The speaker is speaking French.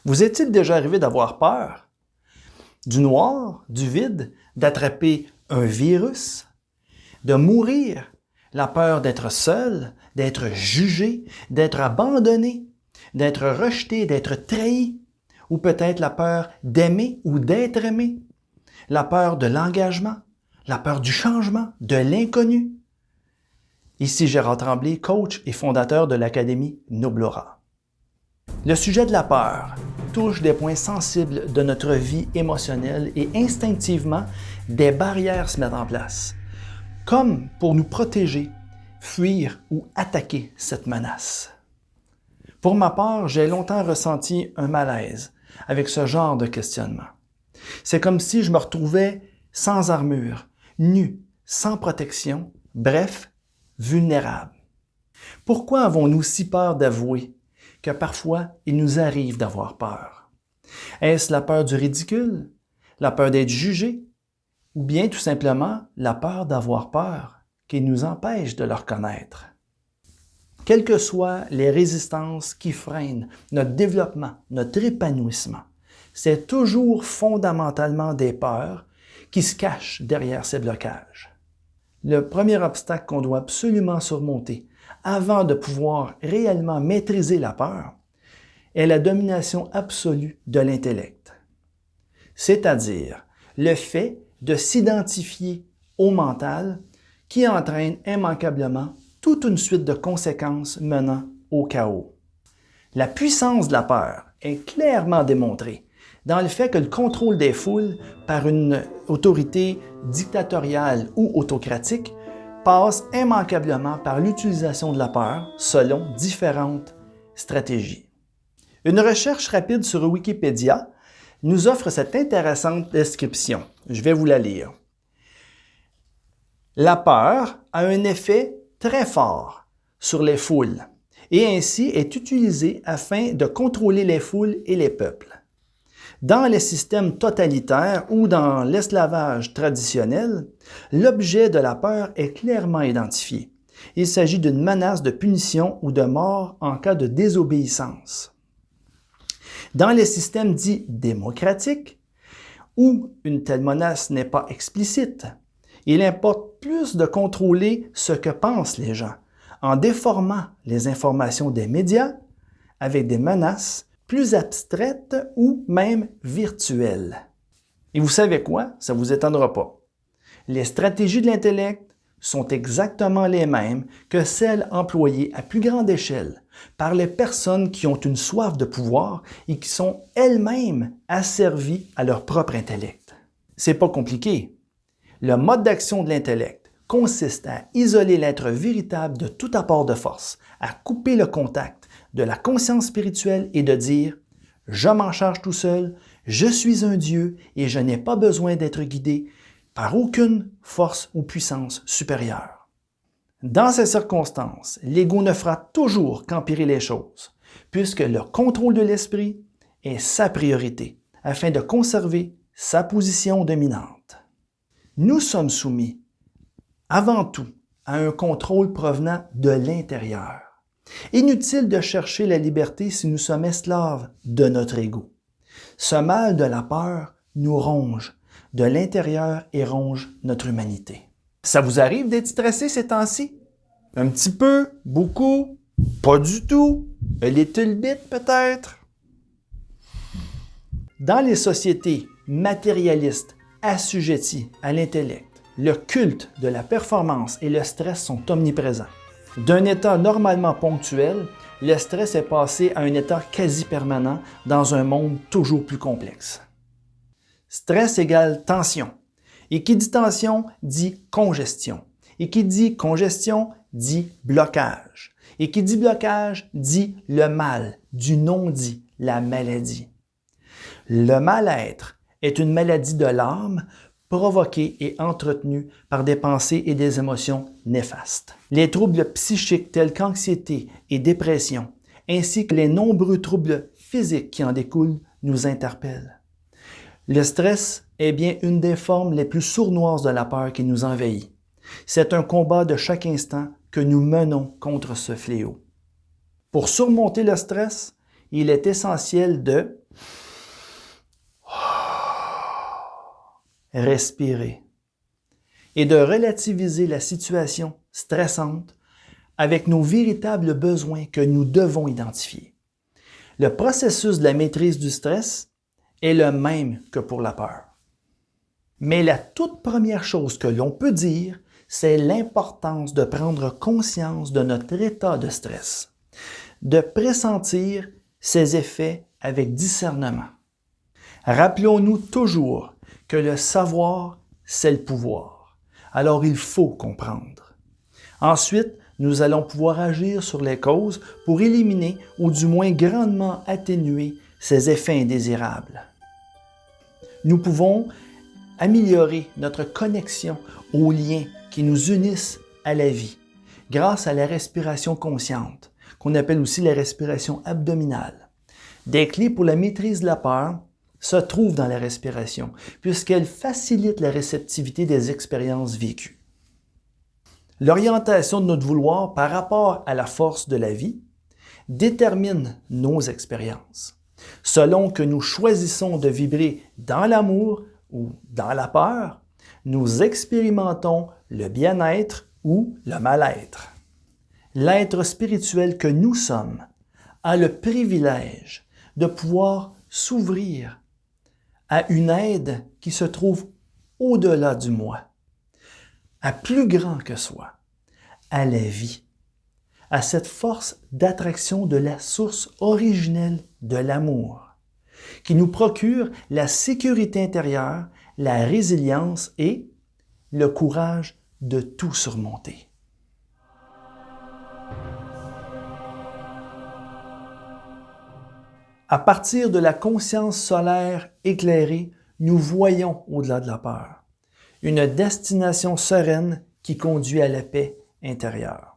Vous est-il déjà arrivé d'avoir peur? Du noir, du vide, d'attraper un virus, de mourir, la peur d'être seul, d'être jugé, d'être abandonné, d'être rejeté, d'être trahi, ou peut-être la peur d'aimer ou d'être aimé, la peur de l'engagement, la peur du changement, de l'inconnu. Ici Gérard Tremblay, coach et fondateur de l'Académie Noblara. Le sujet de la peur touche des points sensibles de notre vie émotionnelle et instinctivement, des barrières se mettent en place, comme pour nous protéger, fuir ou attaquer cette menace. Pour ma part, j'ai longtemps ressenti un malaise avec ce genre de questionnement. C'est comme si je me retrouvais sans armure, nu, sans protection, bref, vulnérable. Pourquoi avons-nous si peur d'avouer que parfois il nous arrive d'avoir peur? Est-ce la peur du ridicule, la peur d'être jugé, ou bien tout simplement la peur d'avoir peur qui nous empêche de le reconnaître? Quelles que soient les résistances qui freinent notre développement, notre épanouissement, c'est toujours fondamentalement des peurs qui se cachent derrière ces blocages. Le premier obstacle qu'on doit absolument surmonter avant de pouvoir réellement maîtriser la peur est la domination absolue de l'intellect. C'est-à-dire le fait de s'identifier au mental qui entraîne immanquablement toute une suite de conséquences menant au chaos. La puissance de la peur est clairement démontrée dans le fait que le contrôle des foules par une autorité dictatoriale ou autocratique passe immanquablement par l'utilisation de la peur selon différentes stratégies. Une recherche rapide sur Wikipédia nous offre cette intéressante description. Je vais vous la lire. La peur a un effet très fort sur les foules et ainsi est utilisée afin de contrôler les foules et les peuples. Dans les systèmes totalitaires ou dans l'esclavage traditionnel, l'objet de la peur est clairement identifié. Il s'agit d'une menace de punition ou de mort en cas de désobéissance. Dans les systèmes dits démocratiques, où une telle menace n'est pas explicite, il importe plus de contrôler ce que pensent les gens, en déformant les informations des médias avec des menaces plus abstraites ou même virtuelles. Et vous savez quoi? Ça ne vous étonnera pas. Les stratégies de l'intellect sont exactement les mêmes que celles employées à plus grande échelle par les personnes qui ont une soif de pouvoir et qui sont elles-mêmes asservies à leur propre intellect. C'est pas compliqué. Le mode d'action de l'intellect consiste à isoler l'être véritable de tout apport de force, à couper le contact de la conscience spirituelle et de dire « Je m'en charge tout seul, je suis un Dieu et je n'ai pas besoin d'être guidé par aucune force ou puissance supérieure. » Dans ces circonstances, l'ego ne fera toujours qu'empirer les choses, puisque le contrôle de l'esprit est sa priorité, afin de conserver sa position dominante. Nous sommes soumis, avant tout, à un contrôle provenant de l'intérieur. Inutile de chercher la liberté si nous sommes esclaves de notre ego. Ce mal de la peur nous ronge de l'intérieur et ronge notre humanité. Ça vous arrive d'être stressé ces temps-ci? Un petit peu? Beaucoup? Pas du tout? A little bit peut-être? Dans les sociétés matérialistes assujetties à l'intellect, le culte de la performance et le stress sont omniprésents. D'un état normalement ponctuel, le stress est passé à un état quasi permanent dans un monde toujours plus complexe. Stress égale tension. Et qui dit tension dit congestion. Et qui dit congestion dit blocage. Et qui dit blocage dit le mal, du non-dit, la maladie. Le mal-être est une maladie de l'âme provoquée et entretenue par des pensées et des émotions néfastes. Les troubles psychiques tels qu'anxiété et dépression, ainsi que les nombreux troubles physiques qui en découlent, nous interpellent. Le stress est bien une des formes les plus sournoises de la peur qui nous envahit. C'est un combat de chaque instant que nous menons contre ce fléau. Pour surmonter le stress, il est essentiel de respirer et de relativiser la situation stressante avec nos véritables besoins que nous devons identifier. Le processus de la maîtrise du stress est le même que pour la peur. Mais la toute première chose que l'on peut dire, c'est l'importance de prendre conscience de notre état de stress, de pressentir ses effets avec discernement. Rappelons-nous toujours que le savoir, c'est le pouvoir. Alors il faut comprendre. Ensuite, nous allons pouvoir agir sur les causes pour éliminer ou du moins grandement atténuer ces effets indésirables. Nous pouvons améliorer notre connexion aux liens qui nous unissent à la vie grâce à la respiration consciente, qu'on appelle aussi la respiration abdominale. Des clés pour la maîtrise de la peur se trouvent dans la respiration, puisqu'elle facilite la réceptivité des expériences vécues. L'orientation de notre vouloir par rapport à la force de la vie détermine nos expériences. Selon que nous choisissons de vibrer dans l'amour ou dans la peur, nous expérimentons le bien-être ou le mal-être. L'être spirituel que nous sommes a le privilège de pouvoir s'ouvrir à une aide qui se trouve au-delà du moi, à plus grand que soi, à la vie, à cette force d'attraction de la source originelle de l'amour, qui nous procure la sécurité intérieure, la résilience et le courage de tout surmonter. À partir de la conscience solaire éclairée, nous voyons au-delà de la peur, une destination sereine qui conduit à la paix intérieure.